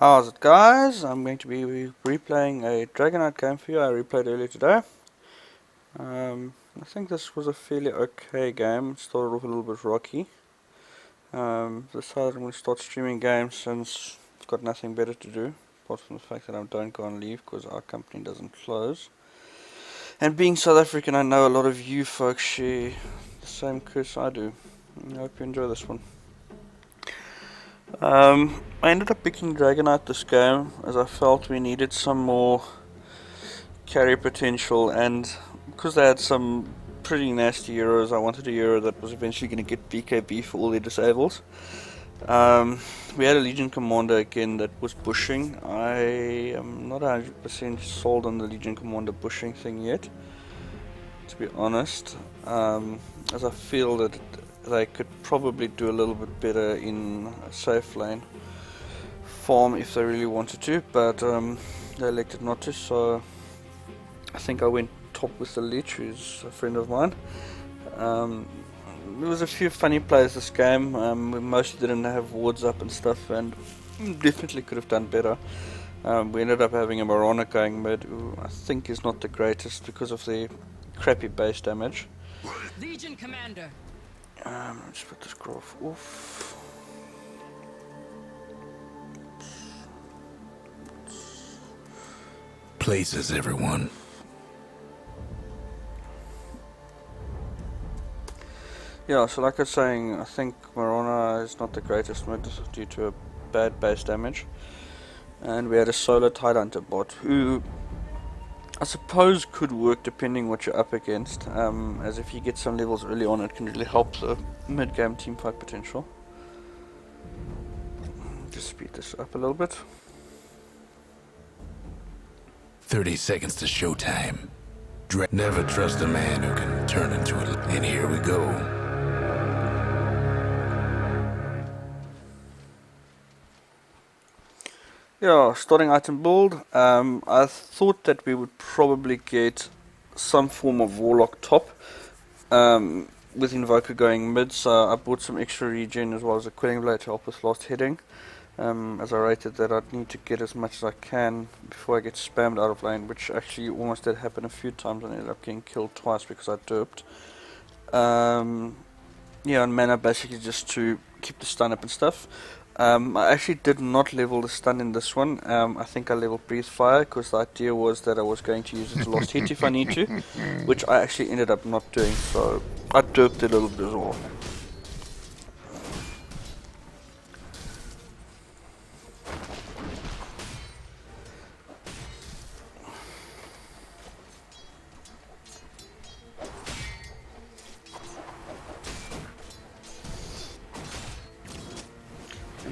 How's it, guys? I'm going to be replaying a Dragonite game for you. I replayed earlier today. I think this was a fairly okay game. It started off a little bit rocky. Decided I'm going to start streaming games since I've got nothing better to do, apart from the fact that I don't go on leave because our company doesn't close. And being South African, I know a lot of you folks share the same curse I do. I hope you enjoy this one. I ended up picking Dragonite this game as I felt we needed some more carry potential, and because they had some pretty nasty heroes, I wanted a hero that was eventually going to get BKB for all their disables. We had a Legion Commander again that was bushing. I am not 100% sold on the Legion Commander bushing thing yet, to be honest, as I feel that they could probably do a little bit better in a safe lane farm if they really wanted to, but they elected not to, so I think I went top with the Leech, who's a friend of mine. There was a few funny plays this game. We mostly didn't have wards up and stuff, and definitely could have done better. We ended up having a Marana going mid, who I think is not the greatest because of the crappy base damage. Legion Commander. Let's put this graph off. Places, everyone. Yeah, so like I was saying, I think Marana is not the greatest mid due to a bad base damage. And we had a solo Tidehunter bot, who I suppose could work depending what you're up against, as if you get some levels early on it can really help the mid-game teamfight potential. Just speed this up a little bit. 30 seconds to showtime. Never trust a man who can turn into a... And here we go. Yeah, starting item build. I thought that we would probably get some form of Warlock top, with Invoker going mid, so I bought some extra regen as well as a Quelling Blade to help with last hitting. As I rated that I'd need to get as much as I can before I get spammed out of lane, which actually almost did happen a few times and ended up getting killed twice because I derped. Yeah, and mana basically just to keep the stun up and stuff. I actually did not level the stun in this one. I think I leveled Breathe Fire because the idea was that I was going to use it to last hit if I need to, which I actually ended up not doing, so I derped it a little bit as well.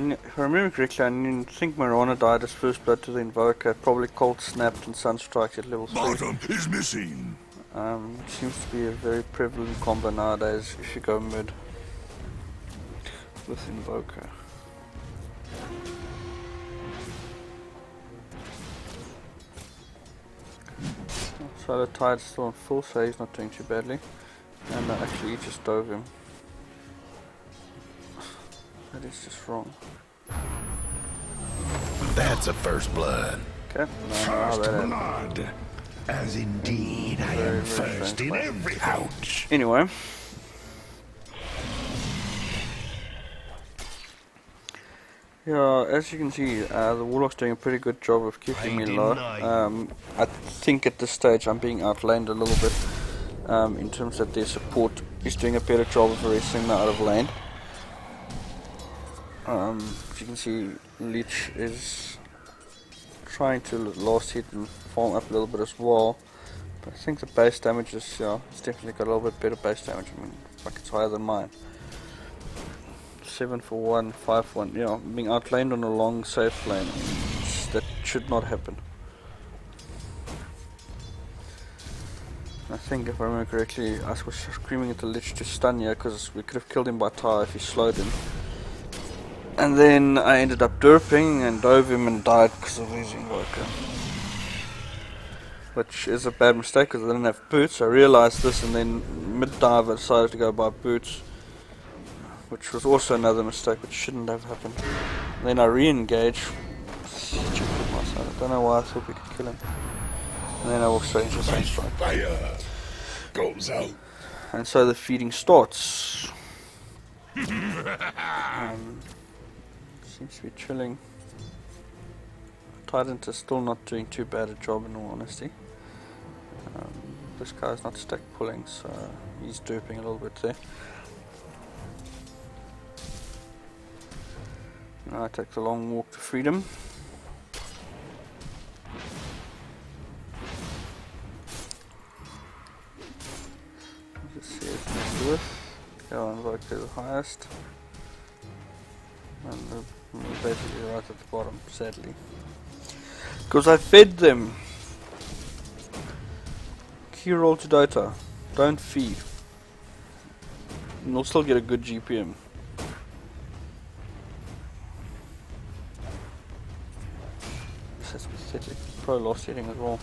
If I remember correctly, I think Marana died as first blood to the Invoker, probably cold snapped and Sunstrike at level 3. Bottom is missing. It seems to be a very prevalent combo nowadays if you go mid with Invoker. So the Tide's still on full, so he's not doing too badly. And I actually just dove him. That is just wrong. That's a first blood. Okay, First blood. As indeed I am first in every Ouch. Anyway. Yeah, as you can see, the Warlock's doing a pretty good job of keeping me low. I think at this stage I'm being outlaned a little bit, in terms that their support is doing a better job of arresting me out of lane. As you can see, Leech is trying to last hit and farm up a little bit as well. But I think the base damage is, yeah, it's definitely got a little bit better base damage. I mean, like it's higher than mine. 7 for 1, 5 for 1. You know, being outlaned on a long safe lane, that should not happen. I think if I remember correctly, I was screaming at the Lich to stun here because we could have killed him by tower if he slowed him. And then I ended up derping and dove him and died because of his Invoker. Which is a bad mistake because I didn't have boots. I realized this and then mid-dive I decided to go buy boots, which was also another mistake which shouldn't have happened. And then I re-engage, Don't know why I thought we could kill him. And then I walk straight into Saint Strike. Fire goes out. And so the feeding starts. Seems to be chilling. Trident is still not doing too bad a job in all honesty. This guy's not stack pulling, so he's duping a little bit there. Now I take the long walk to freedom. Just see it next to it. Go and vote to the highest. And basically right at the bottom, sadly. Because I fed them. Key roll to Dota. Don't feed. And you'll still get a good GPM. This is pathetic. Pro lost hitting as well.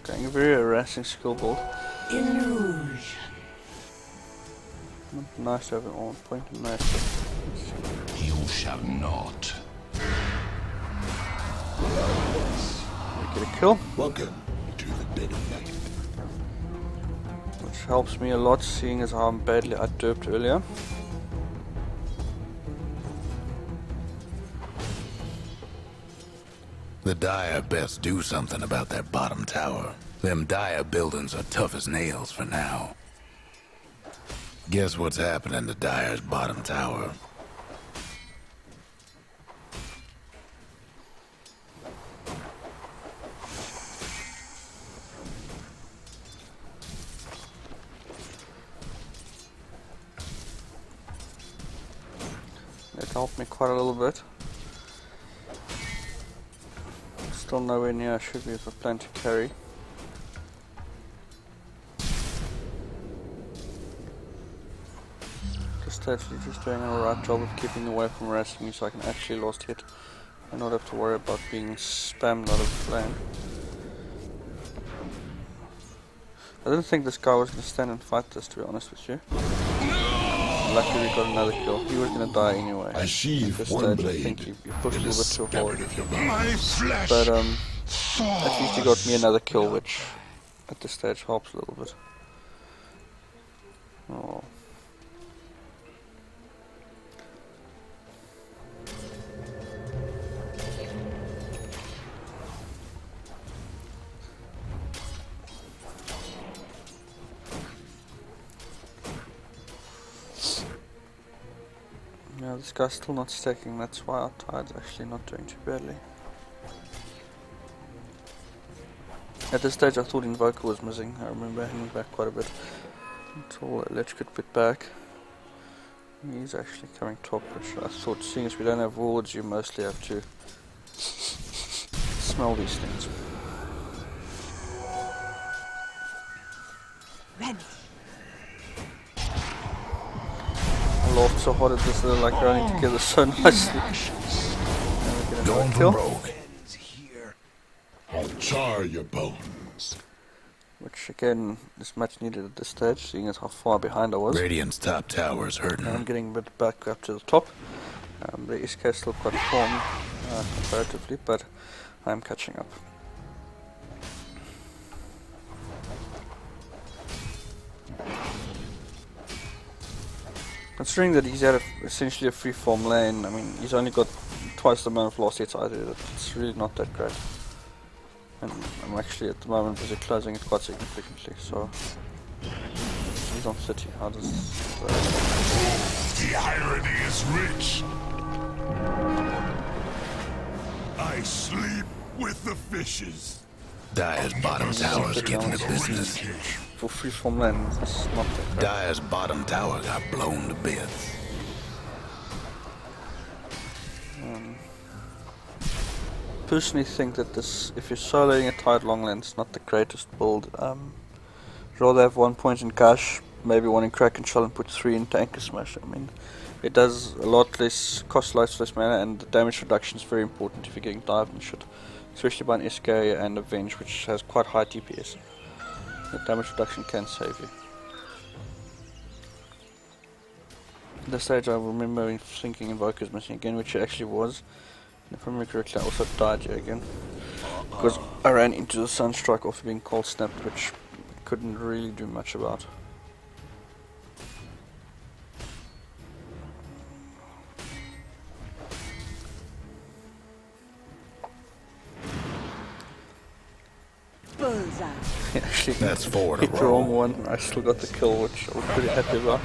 Going a very harassing skill build. Illusion. Nice to have it on point and nice. You shall not. We get a kill, Welcome to the dead of night. which helps me a lot seeing as how badly I derped earlier. The Dire best do something about that bottom tower. Them Dire buildings are tough as nails for now. Guess what's happening to Dire's bottom tower? That helped me quite a little bit. Still nowhere near I should be if I plan to carry. Just actually just doing an alright job of keeping away from harassing me so I can actually last hit and not have to worry about being spammed out of the lane. I didn't think this guy was going to stand and fight this, to be honest with you. Luckily we got another kill. He was going to die anyway. I sheathe At this one stage, I blade think he pushed a in the little bit too hard. scabbard of your my flesh. But at least he got me another kill, which at this stage helps a little bit. Oh. Yeah, this guy's still not stacking, that's why our tide's actually not doing too badly. At this stage I thought Invoker was missing. I remember hanging back quite a bit until Lich could put back. He's actually coming top, which I thought, seeing as we don't have wards, you mostly have to smell these things. Ready. I laughed so hard at this, they're like running together so nicely. And we get Going another for kill. broke. Here. I'll char your bones. Which again is much needed at this stage, seeing as how far behind I was. Radiant's top tower's hurting. And I'm getting a bit back up to the top. The S.E.S still quite formed comparatively, but I'm catching up. Considering that he's had essentially a free-form lane, I mean, he's only got twice the amount of lost hits I did. It's really not that great. And I'm actually at the moment busy closing it quite significantly, so he's on 30. How does The irony is rich. I sleep with the fishes. Dire's bottom tower's getting the business. for free-form land? It's not that great. Dire's bottom tower got blown to bits. Personally think that this, if you're soloing a tight long lane, it's not the greatest build. Rather have 1 point in cash maybe one in Crack and Shell and put 3 in Tanker Smash. I mean, it does a lot less, costs lots less mana, and the damage reduction is very important if you're getting dived and shit. Especially by an SK and Avenge, which has quite high DPS. The damage reduction can save you. At this stage I remember thinking Invoker's missing again, which it actually was. And if I remember correctly, I also died here again. Because I ran into the Sunstrike after being cold snapped, which couldn't really do much about. Bullseye. Actually, That's 4 to hit the roll. wrong one. I still got the kill, which I was pretty happy about.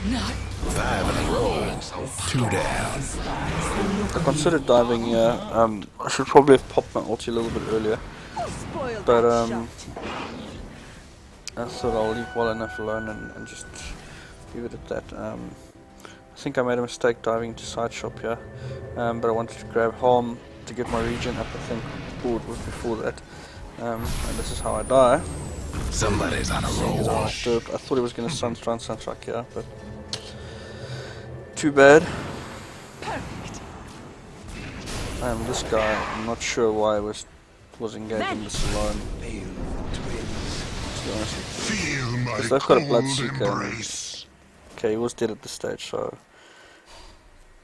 Not 5 in a row. 2 down. I considered diving here. I should probably have popped my ulti a little bit earlier, Spoiled but that shot. I thought I'll leave well enough alone and just leave it at that. I think I made a mistake diving into side shop here, but I wanted to grab harm to get my regen up. I think it was before that, and this is how I die. Somebody's on a Because roll. I thought he was going to sunstrike here, but too bad. Perfect. This guy, I'm not sure why he was engaging this alone. To be honest with you. Feel my Because they've got a cold Bloodseeker. embrace. Okay, he was dead at this stage, so.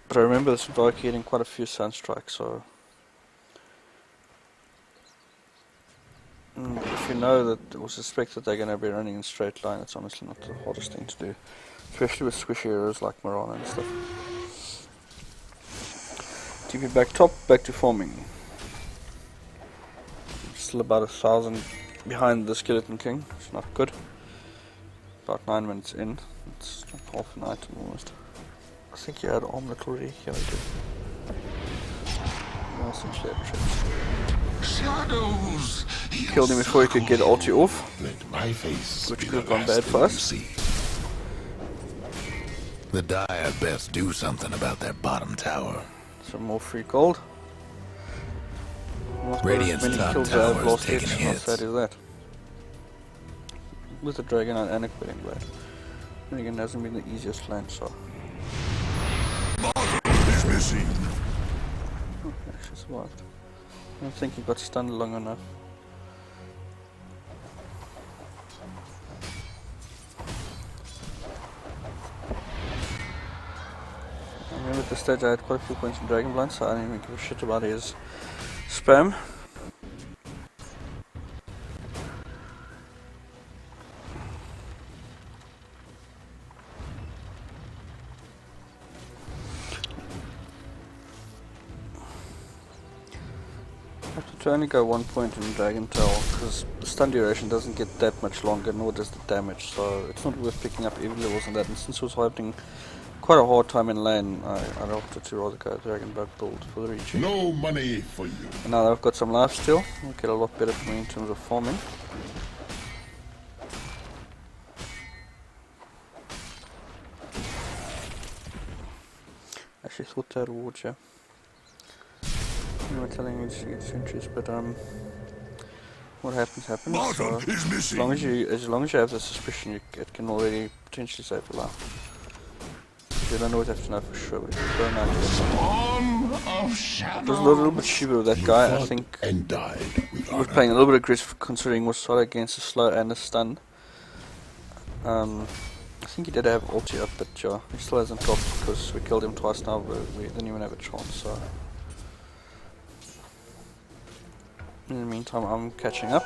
But I remember this Invoker hitting quite a few sunstrikes, so. If you know that or suspect that they're going to be running in straight line, it's honestly not the hardest thing to do. Especially with squishy heroes like Mirana and stuff. TP back top, back to farming. Still about 1,000 behind the Skeleton King, it's not good. About 9 minutes in, it's like half an item almost. I think he had armlet already, yeah he did. No, essentially had trips. Shadows. Killed him before he could get ulti off, Let my face which be could the have gone last bad thing for you us. see. The Dire best do something about that bottom tower. Some more free gold. Not Radiant's as many top kills tower I have is lost taking yet, how hits. sad is that? With the Dragon and a Quitting Blade. And again, it hasn't been the easiest lane, so. Is missing. Oh, he actually survived. I don't think he got stunned long enough. I remember at this stage I had quite a few points in Dragon Blind, so I didn't even give a shit about his spam. I have to only go 1 point in Dragon Tail, because the stun duration doesn't get that much longer, nor does the damage, so it's not worth picking up every levels on that. And since I was having quite a hard time in lane, I opted to rather go Dragon Bug build for the regen. No money for you. And now that I've got some life steal, it'll get a lot better for me in terms of farming. Actually thought they had a ward here. You were telling me to get sentries, but what happens happens. So Bottom is missing. as long as you have the suspicion, it can already potentially save your life. You don't always have to know for sure, but you don't know. Arm of shadows. It was a little bit cheaper with that guy. I think And died he was playing a little bit aggressive considering he was solo against a slow and a stun. I think he did have ulti up, but yeah, he still hasn't dropped because we killed him twice now, but we didn't even have a chance, so. In the meantime, I'm catching up.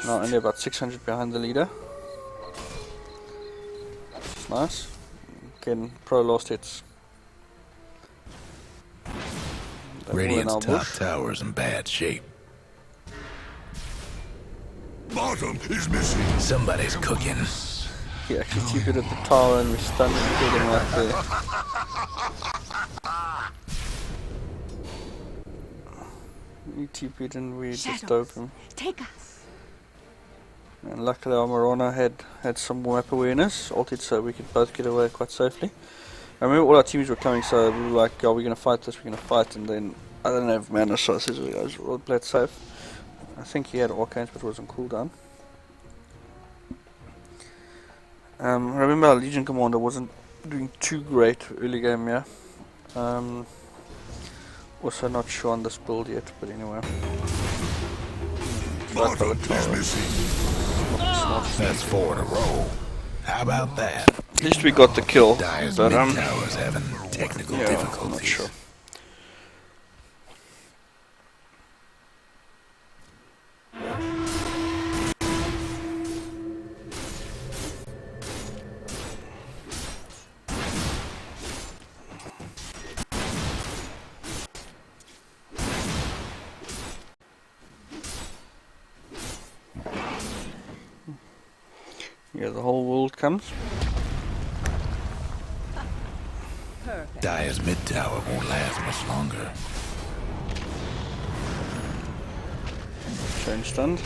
Now only about 600 behind the leader. It's nice. Again, pro last hits. They're all in Radiant's our top bush. tower's in bad shape. Bottom is missing. Somebody's cooking. He actually TP'd at the tower and we stunned and killed him right there. He TP'd and we just dope him. Take us. And luckily our Mirana had some map awareness, ulted so we could both get away quite safely. I remember all our teams were coming, so we were like, oh, we're gonna fight this, we're gonna fight, and then I didn't have mana, so I said, we'll play it safe. I think he had arcanes, but it was on cooldown. I remember our Legion Commander wasn't doing too great early game, yeah. Also not sure on this build yet, but anyway. Bottom is missing. That's 4 in a row. How about that? At least we got the kill, Dyer's but mid tower's having technical yeah, I'm not difficulties. sure. Yeah, the whole world comes. Perfect. Dyer's mid tower won't last much longer. Change stunned.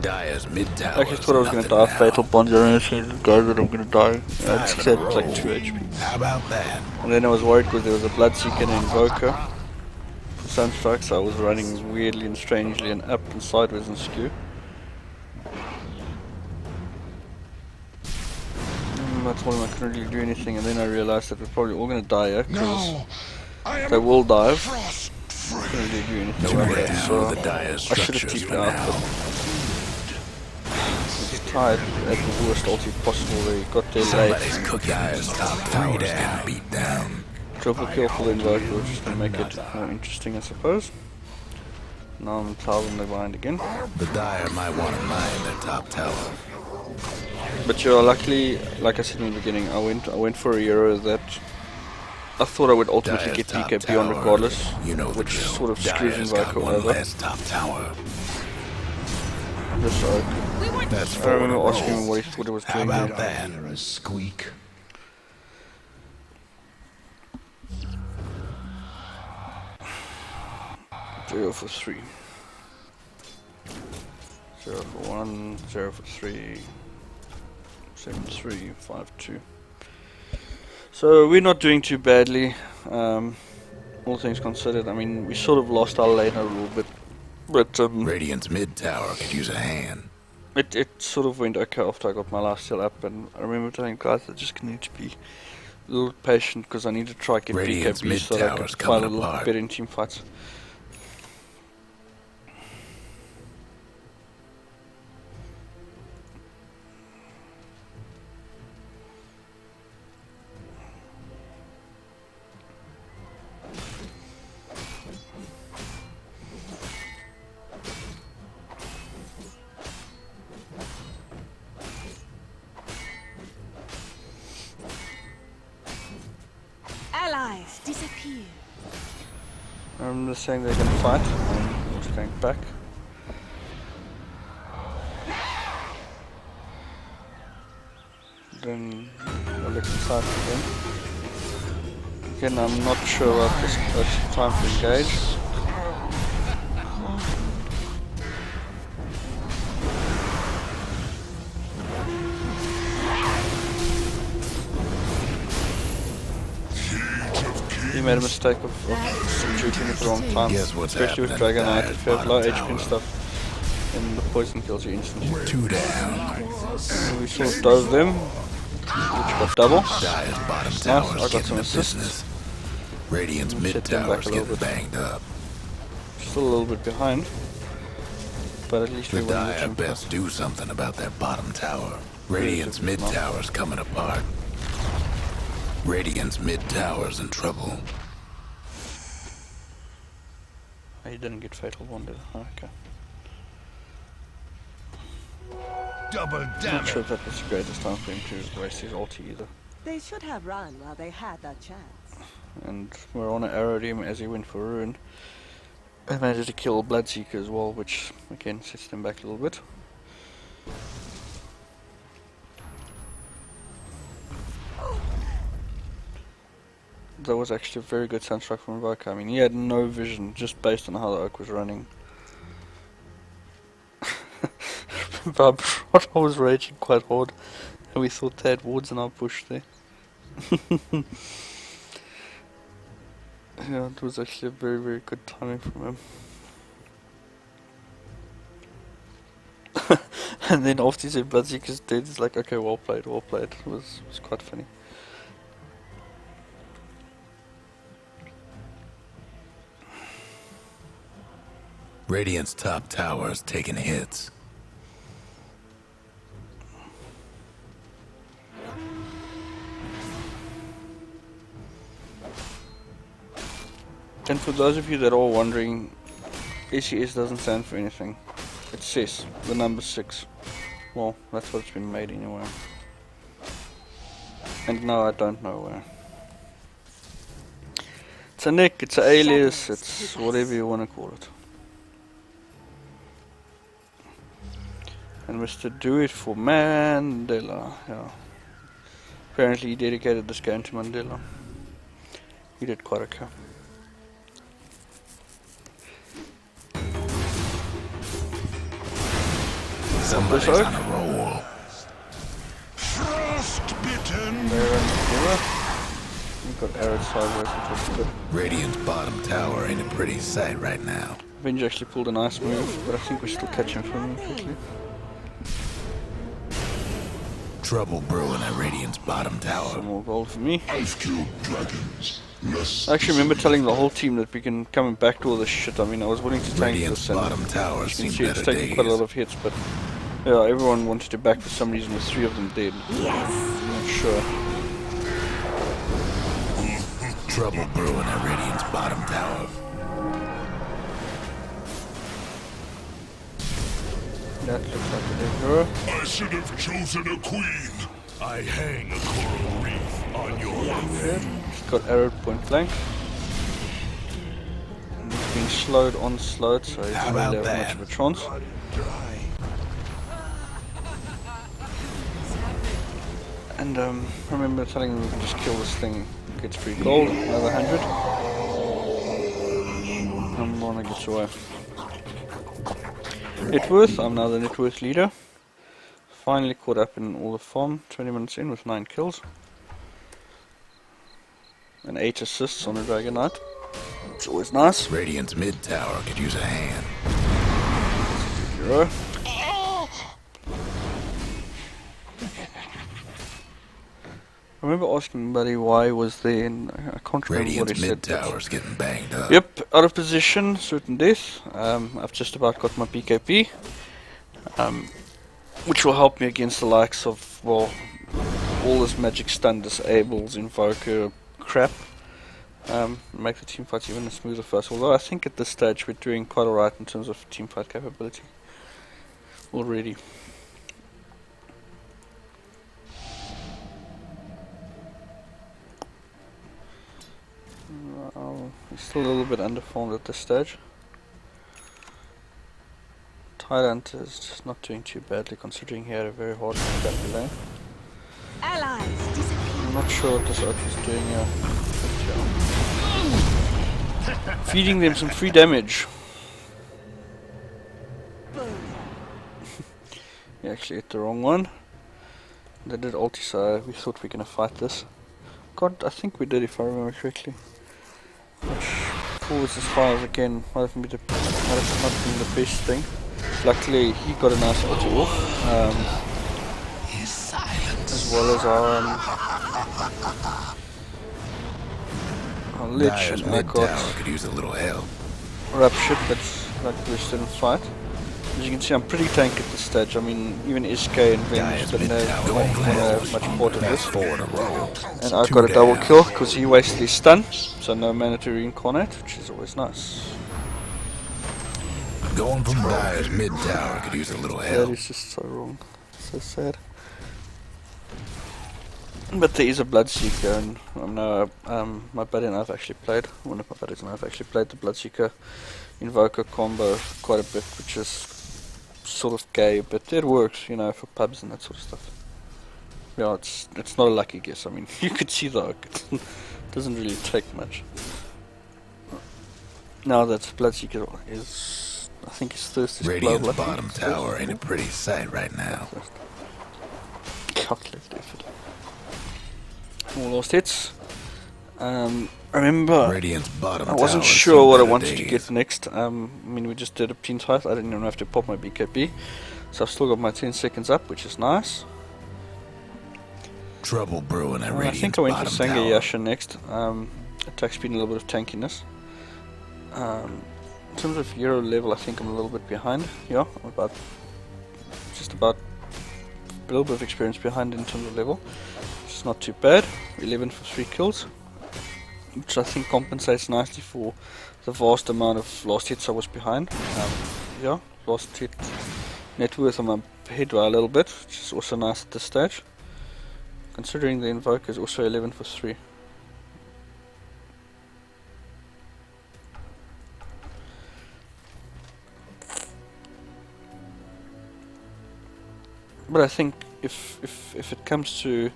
Dyer's mid I tower. actually thought I was going to die of Fatal Bond. I didn't guys that I'm going to die. I just 5 had in a like row. 2 HP. How about that? And then I was worried because there was a Bloodseeker and an Invoker for Sunstrike, so I was running weirdly and strangely and up and sideways and skew. I told him I couldn't really do anything, and then I realized that we're probably all going to die here because No, I am they will dive. frost I couldn't free. really do anything No about way that, down so with the Dyer's I should have structures TP'd for out, now. but I was tired at the worst ulti possible. They got there Somebody's late. cooking Dyer's top tower's getting beat down. Triple kill for the Invoker, which is going to make it more interesting, I suppose. Now I'm 1,000 behind again. The Dyer might want to mine their top tower. But yeah, luckily, like I said in the beginning, I went for a hero that I thought I would ultimately Dyer's get top DKP on tower, regardless, you know the which drill. sort of screws Dyer's got Invoker one over. less top tower. Just so That's I 4 in a remember asking him row. what he thought it was How doing about here. that? Hear a squeak. Zero for 3. 0 for 1, 0 for 3, 7, 3, 5, 2. So we're not doing too badly, all things considered. I mean, we sort of lost our lane a little bit, but Radiant's mid tower could use a hand. it sort of went okay after I got my last heal up, and I remember telling guys I just need to be a little patient because I need to try get Radiant's BKB mid so that I tower's can fight a coming little apart. better in team fights. Allies disappear. I'm just saying they're going to fight, and I'm just going back. Then I'll look inside again. Again, I'm not sure about this, it's time to engage. He made a mistake of shooting at the wrong time, Guess what's especially with happening to Dragonite. Dyer's If you have low bottom HP and tower? stuff, then the poison kills you instantly. 2 down. So we sort of dove them, which got double. Dyer's bottom I tower's got getting some the assists. business. Radiant's Set mid them back tower's a little getting bit. banged up. Still a little bit behind, but at least we The won the Dyer team. best do something about that bottom tower. Radiant's mid No. tower's coming apart. Radiant's mid tower's in trouble. Oh, he didn't get fatal bonded. Oh, okay. Double Not damage. sure if that was the greatest time for him to waste his ulti either. They should have run while they had that chance. And Marona arrowed him as he went for Ruin. And managed to kill Bloodseeker as well, which again sets them back a little bit. That was actually a very good Sunstrike from Invoker. I mean, he had no vision just based on how the Oak was running. Remember, I was raging quite hard, and we thought they had wards in our bush there. Yeah, it was actually a very, very good timing from him. And then after he said Bloodseeker's dead, he's like, okay, well played, well played. It was quite funny. Radiant's top tower is taking hits. And for those of you that are wondering, S.E.S doesn't stand for anything. It's S, the number 6. Well, that's what it's been made anyway. And no, I don't know where. It's a nick, it's an alias, it's whatever you want to call it. And Mr. Do It for Mandela, yeah. Apparently he dedicated this game to Mandela. He did quite okay. Somebody's on a roll. Frostbitten. We've got arrowed sideways, which was good. Radiant's bottom tower ain't a pretty sight right now. Avenge actually pulled a nice move, but I think we're still catching from him quickly. Trouble brewing at Radiant's bottom tower. Some more gold for me. I've killed dragons. Less I actually remember telling the whole team that we can come back to all this shit. I mean, I was willing to tank Radiant's this, and bottom tower you can seen see it's better taking quite a lot days. of hits, but yeah, everyone wanted to back for some reason with 3 of them dead. Yes. I'm not sure. Trouble brewing at Radiant's bottom tower. That looks like a dead hero. I should have chosen a queen. I hang a coral reef on your head. He's got arrowed point blank. And he's being slowed on slowed, so he doesn't How really about have much that? of a chance. And I remember telling him we can just kill this thing. Gets free gold, another 100. And Lorna gets away. Net worth, I'm now the net worth leader. Finally caught up in all the farm, 20 minutes in with 9 kills. And 8 assists on the Dragon Knight. It's always nice. Radiant's mid tower could use a hand. Hero. I remember asking Buddy why he was there, and I can't remember what Radiant's he mid said. tower's getting banged up. Yep, out of position, certain death. I've just about got my PKP, which will help me against the likes of, well, all this magic stun disables, invoker crap. Make the team fights even smoother for us. Although I think at this stage we're doing quite alright in terms of team fight capability already. He's still a little bit underformed at this stage. Tyrant is just not doing too badly considering he had a very hard battle lane. Allies disappear. I'm not sure what this oak is doing here. Feeding them some free damage. He actually hit the wrong one. They did ulti, so we thought we were gonna fight this. God, I think we did if I remember correctly. Which, 4 versus 5 again, might have not been the best thing. Luckily, he got a nice ulti off. As well as our Lich, Dyer's and I mid got tower could use a little help. Rapshit, but like we didn't fight. As you can see, I'm pretty tank at this stage. I mean, even SK and Venge Dyer's didn't mid have tower much part of this. Four in a row. And I Two got a double down. kill because he wasted his stun, so no mana to reincarnate, which is always nice. Going from Dyer's mid tower could use a little That help. is just so wrong, so sad. But there is a Bloodseeker, and my buddy and I have actually played. One of my buddies and I have actually played the Bloodseeker Invoker combo quite a bit, which is sort of gay, but it works, you know, for pubs and that sort of stuff. Yeah, it's not a lucky guess. I mean, you could see the oak. It doesn't really take much. Now that Bloodseeker is, I think his thirst is Radiant's global. bottom tower ain't a pretty sight right now. Calculated effort. All lost hits. I remember Radiant's bottom I wasn't tower's sure seen what I better wanted to days. get next. I mean, we just did a pin height. I didn't even have to pop my BKB. So I've still got my 10 seconds up, which is nice. Trouble brewing at I Radiant's think I went for bottom tower. Sangayasha next. Attack speed and a little bit of tankiness. In terms of hero level, I think I'm a little bit behind. Yeah, I'm just about a little bit of experience behind in terms of level. It's not too bad. 11 for 3 kills, which I think compensates nicely for the vast amount of last hits I was behind. Yeah, last hit net worth on my head by a little bit, which is also nice at this stage. Considering the invoker is also 11 for 3. But I think if it comes to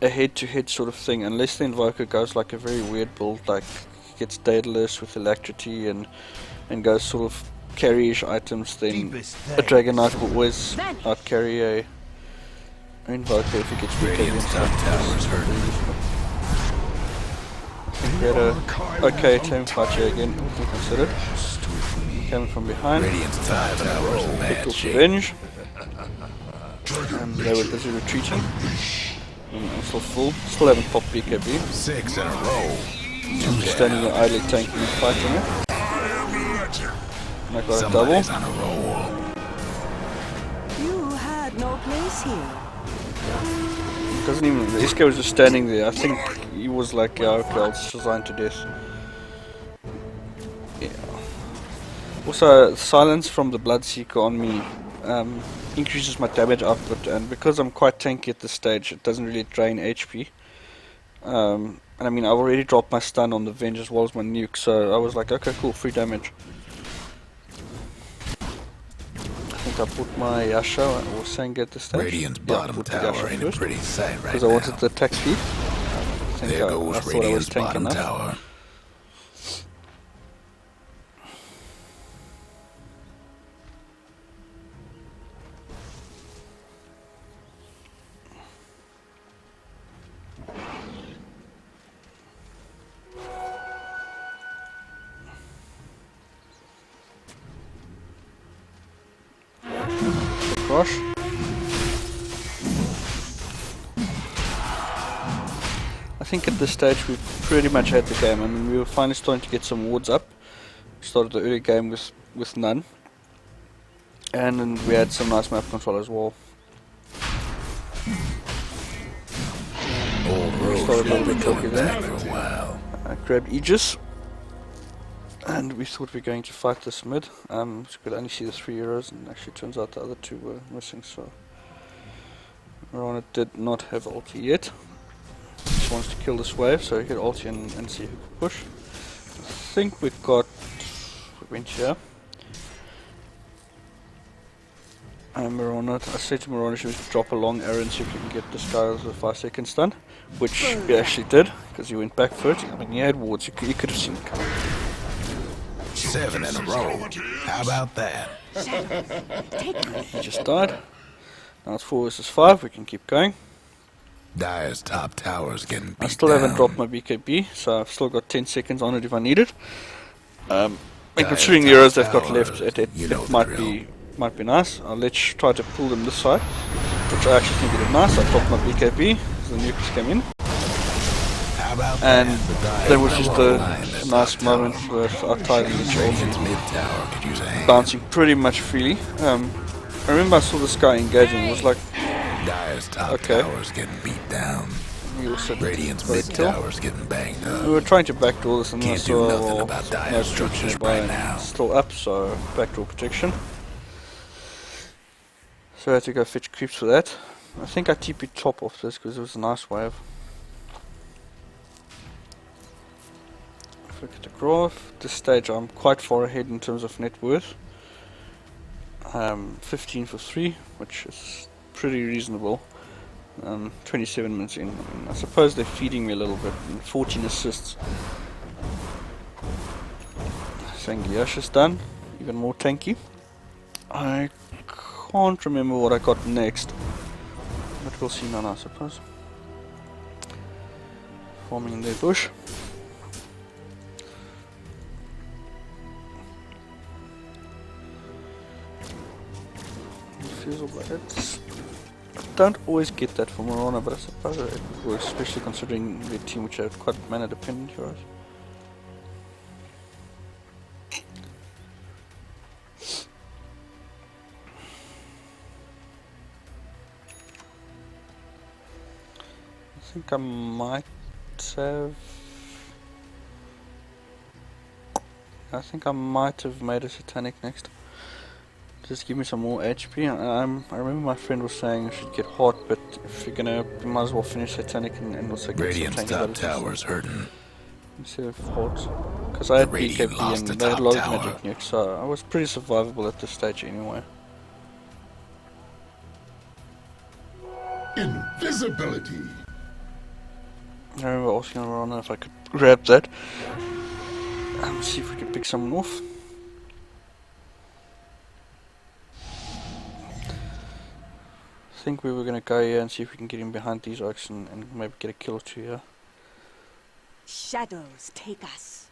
a head-to-head sort of thing, unless the invoker goes like a very weird build, like gets Daedalus with Electricity and goes sort of carry-ish items, then a Dragon Knight will always out-carry a invoker if he gets Radiant's BKB. top tower's hurting. I think we had a okay team fight here again, everything considered. Coming from behind, Radiant's top tower's in picked bad off shape. revenge, and they were busy retreating. I'm still full, still haven't popped BKB. 6 in a row. I'm just standing there idly tanking and fighting it. And I got a double. Somebody's on a roll. You had no place here. Doesn't even, the SK was just standing there. I think he was like, yeah, okay, I'll just resign to death. Yeah. Also, silence from the Bloodseeker on me increases my damage output, and because I'm quite tanky at this stage, it doesn't really drain HP. And I mean, I've already dropped my stun on the Venge as well as my nuke, so I was like, okay, cool, free damage. I think I put my Yasha or Sanga at this stage. Radiant's Yeah, I bottom put the tower Yasha ain't a first, pretty sight right because I now. wanted the attack speed. I think There I goes thought I was Radiant's tanky bottom enough. tower. Gosh. I think at this stage we pretty much had the game. I mean, we were finally starting to get some wards up. We started the early game with none. And then we had some nice map control as well. Old We roads started a won't little be bit coming talky back then. for a while. I grabbed Aegis. And we thought we were going to fight this mid. We could only see the 3 heroes, and actually turns out the other 2 were missing, so Mirana did not have ulti yet. Just wants to kill this wave, so he could ulti and see who could push. I think we went here. And Mirana, I said to Mirana she was to drop a long arrow and see if we can get this guy with a 5-second stun, which we actually did, because he went back for it. I mean, he had wards, you could have seen it coming. 7 in a row. How about that? He just died. Now it's 4 versus 5, we can keep going. Dire's top tower's getting beat I still haven't down. dropped my BKB, so I've still got 10 seconds on it if I need it. And Dire's considering the top arrows they've got tower, left, it you know the might drill. be nice. Let's try to pull them this side, which I actually think it is nice. I dropped my BKB, so the nukes came in. How about And that? there was just a That's nice top moment tower. where I tied in the Radiant's ulti, mid tower could use a hand. bouncing pretty much freely. I remember I saw this guy engaging, it was like, Dire's top Okay. tower's getting beat down. he also Radiant's got a mid kill. tower's getting banged We up. were trying to backdoor this and then I Can't do saw nothing well, about no dire troops structures nearby right and now. it's still up, so backdoor protection. So I had to go fetch creeps for that. I think I TP'd top off this because it was a nice wave. If we look at the graph, at this stage I'm quite far ahead in terms of net worth. 15 for 3, which is pretty reasonable. 27 minutes in. I suppose they're feeding me a little bit. And 14 assists. Sangiyasha's done. Even more tanky. I can't remember what I got next. But we'll see now, I suppose. Forming in their bush. Fusel blades. I don't always get that from Marana, but I suppose it works, especially considering the team which have quite mana dependent heroes. I think I might have. I think I might have made a satanic next. Just give me some more HP. I remember my friend was saying I should get hot, but if you're gonna, you might as well finish satanic and also get Radiant's some top tank tower's hurting. instead of hot. Because I had Radiant BKB lost and the they had a top lot of tower. magic nukes, so I was pretty survivable at this stage anyway. Invisibility. I remember asking around if I could grab that and see if we could pick someone off. I think we were gonna go here and see if we can get in behind these oaks and maybe get a kill or two here. Shadows take us.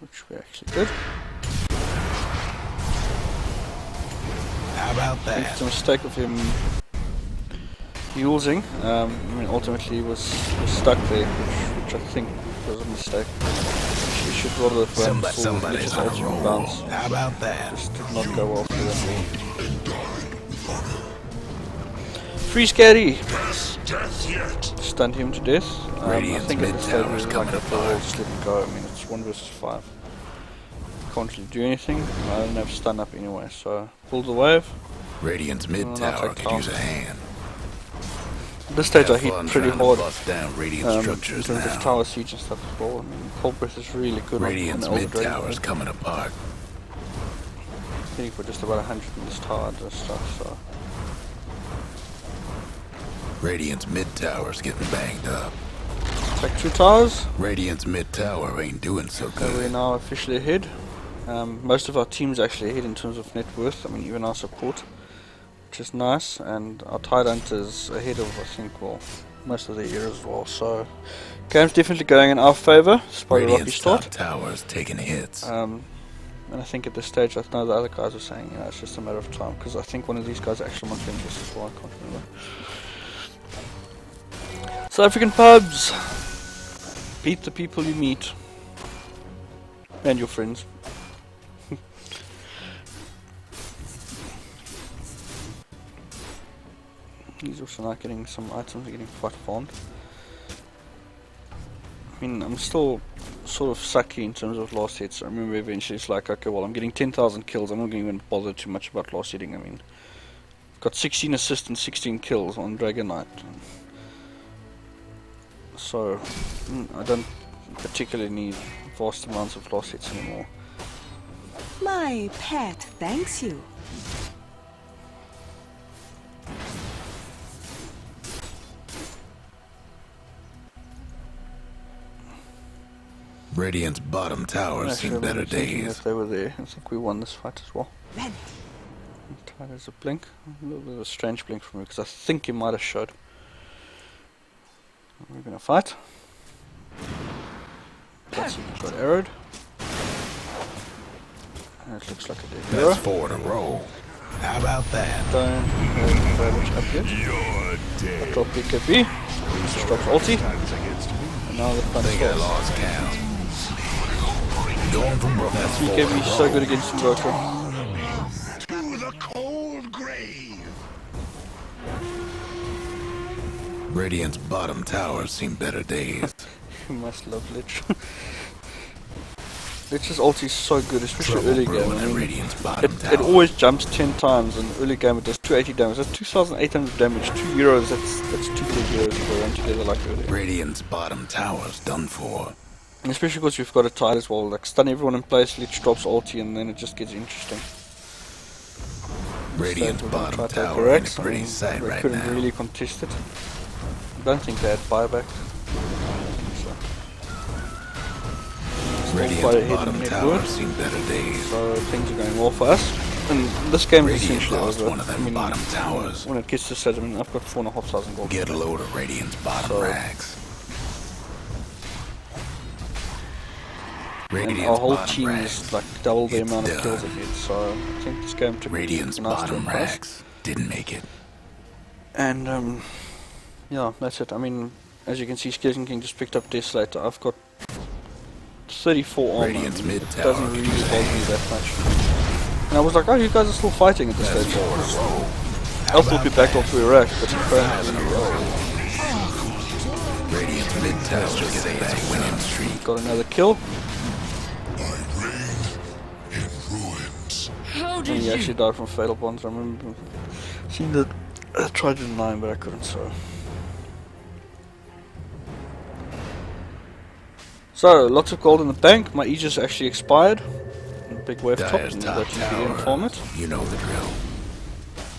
Which we actually did. How about I think that? it's a mistake of him using. I mean, ultimately he was stuck there, which I think was a mistake. He should rather have run full Somebody's just on a ultimate roll. bounce. How about that? Just did not go well for them. Free scary! Best death yet. Stunned him to death. I Radiant's think at mid this stage we tower's were coming like, okay, we'll apart. just let him go. I mean, it's 1 versus 5. Can't really do anything. I don't have stun up anyway, so pull the wave. Radiant's mid I'll tower take could use a off. hand. At this stage I Have hit fun pretty trying to hard. bust down Radiant In structures terms of now. tower siege and stuff as well. I mean, Cold Breath is really good Radiant's on mid Elder Dragon. tower's coming apart. I think we're just about 100 in this tower and stuff, so... Radiant's mid tower's getting banged up. Take 2 towers. Radiant's mid tower ain't doing so So we're good. now officially ahead. Most of our team's actually ahead in terms of net worth. I mean, even our support, which is nice, and our Tide Hunters ahead of, I think, well, most of the year as well. So, game's definitely going in our favour, despite a rocky Radiant's top start. tower's taking hits. And I think at this stage, I know the other guys are saying, you know, it's just a matter of time, because I think one of these guys actually wants Vengeance as well. I can't remember. South African pubs. Beat the people you meet. And your friends. He's also not getting some items, getting quite fond. I mean, I'm still sort of sucky in terms of last hits. I remember eventually it's like, okay, well, I'm getting 10,000 kills. I'm not going to even bother too much about last hitting. I mean, got 16 assists and 16 kills on Dragon Knight. So, I don't particularly need vast amounts of lost hits anymore. My pet thanks you. Radiant's bottom tower's Actually, seen I remember better thinking days. if they were there, I think we won this fight as well. Vent. There's a blink, a little bit of a strange blink for me because I think he might have showed. We're gonna fight. That's got arrowed. And it looks like a dead hero. That's 4 in a row. How about that? Don't have very much up yet. You're dead. Drop BKB. Drops ulti. And now the fight Think I starts. lost count. Going from rough. That's 4 in BKB a is so row. good against Invoker. To the cold grave. Radiant's bottom tower's seen better days. You must love Lich. Lich's ulti is so good, especially Trouble early game. brewing I at mean, Radiant's bottom it tower. always jumps 10 times, and early game it does 280 damage. That's 2,800 damage, 2 euros. That's 2 big euros if they run together like earlier. Radiant's bottom tower's done for. And especially because you've got a tide as well, like stun everyone in place, Lich drops ulti, and then it just gets interesting. Radiant's So we're gonna bottom try to take tower in a Rex. I pretty mean, sight they right couldn't now. really contest it. I don't think they had buyback. So, Radiant's quite ahead in bottom net tower's worth. seen better days. So things are going well for us. And this game is Radiant essentially lost over. one of them bottom towers. When it gets to stage, I mean, I've got 4,500 gold. Get a load of Radiant's bottom So- rags. And Radiant's our whole bottom team rags. is like double the It's amount of done. kills it gets. So I think this game took Radiant's a nice bottom turn for us. rags didn't make it. And yeah, that's it. I mean, as you can see, Skeleton King just picked up Desolator. I've got 34 armor. Radiant's mid It tower doesn't really could use bother me that much. And I was like, oh, you guys are still fighting at this stage. I thought we backed off to Iraq, but apparently Radiant's mid tower just say it's a winning streak. got another kill. I reign in ruins. How And did he you? actually died from Fatal Bonds. I remember seeing that. I tried to deny him, but I couldn't, so lots of gold in the bank. My Aegis actually expired. Big wave top, Dyer's and top got to the tower. it. You know the drill.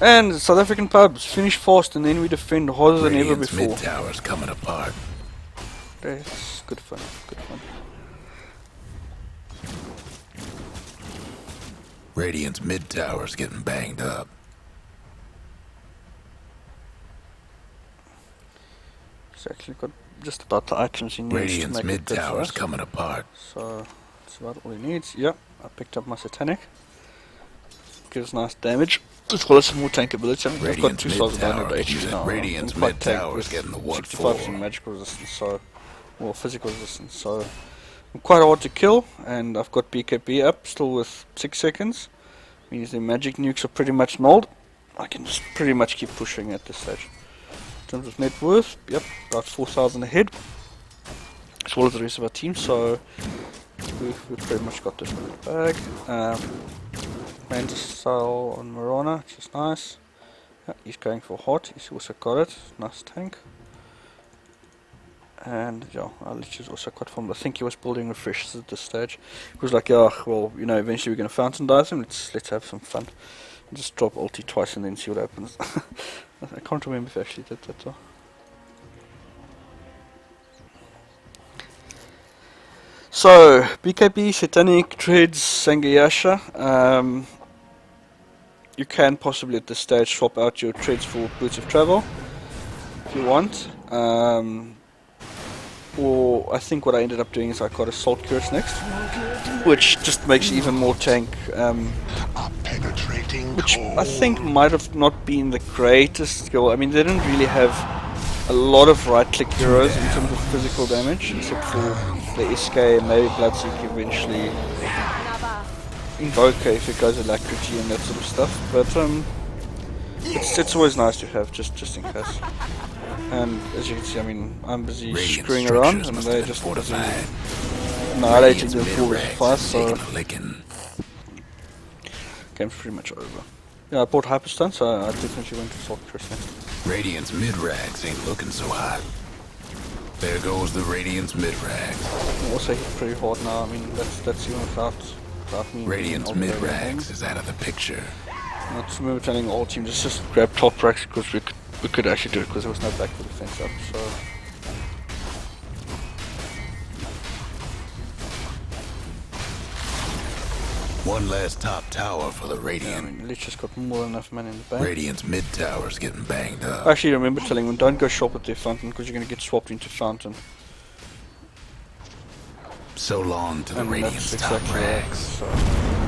And South African pubs finish fast, and then we defend harder than ever Radiant's before. mid tower's coming apart. That's good fun. Good fun. Radiant's mid tower's getting banged up. It's actually got just about the items he needs to Radiant's make it mid good for tower's us. coming apart. So that's about all he needs. Yep, I picked up my Satanic. Gives nice damage. As well as some more tank ability. I mean, I've got Radiant's 2 mid stars of tower dynamite could use HP it. now. Radiant's I'm quite mid tank tower's with getting the what 65% for. magical resistance, so well, physical resistance. So I'm quite hard to kill, and I've got BKB up still with 6 seconds. Means the magic nukes are pretty much nulled. I can just pretty much keep pushing at this stage. In terms of net worth, yep, about 4,000 ahead, as well as the rest of our team. So we've pretty much got this in the bag. Mantis style on Marana, which is nice. Yeah, he's going for hot, he's also got it. Nice tank. And yeah, Lich also quite fun. I think he was building refreshes at this stage. He was like, yeah, well, you know, eventually we're gonna fountain dive him. Let's have some fun. Just drop ulti twice and then see what happens. I can't remember if I actually did that though. So BKB, Satanic, Treads, Sangayasha. You can possibly at this stage swap out your Treads for Boots of Travel if you want. Or I think what I ended up doing is I got Assault Curse next, which just makes you even more tank. A penetrating Which I think might have not been the greatest skill. I mean, they didn't really have a lot of right-click heroes in terms of physical damage, except for the SK and maybe Bloodseek eventually. Invoker if it goes Alacrity and that sort of stuff, but it's always nice to have just in case. And as you can see, I mean, I'm busy Radiant screwing around, structures and must they're have been just busy fortified. annihilating the Radiant's 4 mid-rags vs 5, so taking a licking. game's pretty much over. Yeah, I bought Hyperstun, so I definitely went to Salt Curse next. Radiant's mid-rags ain't looking so hot. There goes the Radiant's mid-rags. I'm also hit pretty hard now. I mean, that's even without me. Radiant's being all the way mid-rags down. is out of the picture. Not to remember telling all team just grab top racks because we could actually do it because there was no back for defense up. So One last top tower for the yeah, I Radiant. mean, Lich just got more than enough money in the bank. Radiant's mid-tower's getting banged up. I actually remember telling them don't go shop at their fountain because you're going to get swapped into fountain. So long to the And Radiant's that's top exactly right. rags. So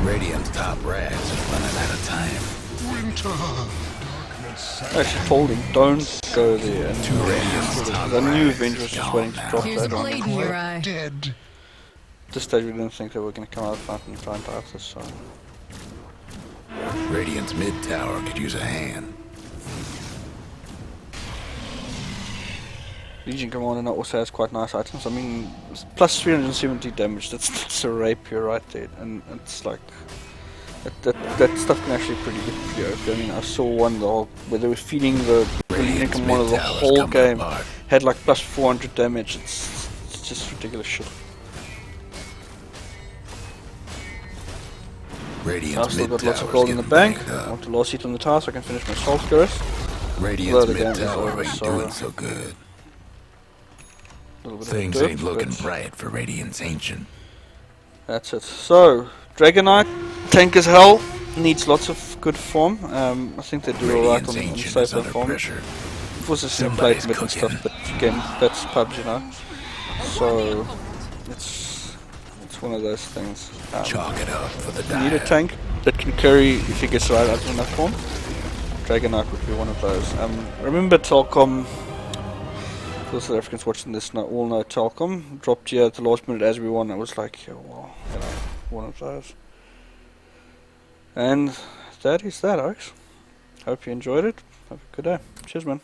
Radiant's top rags is running out of time. winter. Darkness. I actually told him don't go there. And Radiant's top I knew rags Avengers was is just gone waiting to now. drop Here's a that on. blade in your eye. Dead. At this stage we didn't think they were going to come out of fountain and try and dive this. So Radiant's mid-tower could use a hand. Legion Commander now also has quite nice items. I mean, plus 370 damage. That's a rapier right there, and it's like that stuff can actually pretty OP. I mean, I saw one where they were feeding the Legion Radiant's Commander the mid-tower's whole coming game. apart. Had like plus 400 damage. It's just ridiculous shit. I've Radiant's still got lots of mid-tower's gold in the getting bank. banged I up. want the last seat on the tower so I can finish my Soul Curse. Radiant's the game is mid-tower over, ain't so- doing so good. Little bit Things of dirt, ain't looking but bright for Radiant's Ancient. that's it. So, Dragonite, tank as hell. needs lots of good form. I think they do alright Radiant's on ancient is safer under form. pressure. Versus in play Somebody's commit and cooking. stuff, that's PUBG, you know. So it's one of those things. Chalk it up for the You need a dire. tank that can carry if he gets right out of enough form. Dragonite would be one of those. Remember Telcom, for the South Africans watching this all know Telcom dropped here at the last minute as we won. I was like, yeah, well, you know, one of those. And that is that, Alex. Hope you enjoyed it. Have a good day. Cheers, man.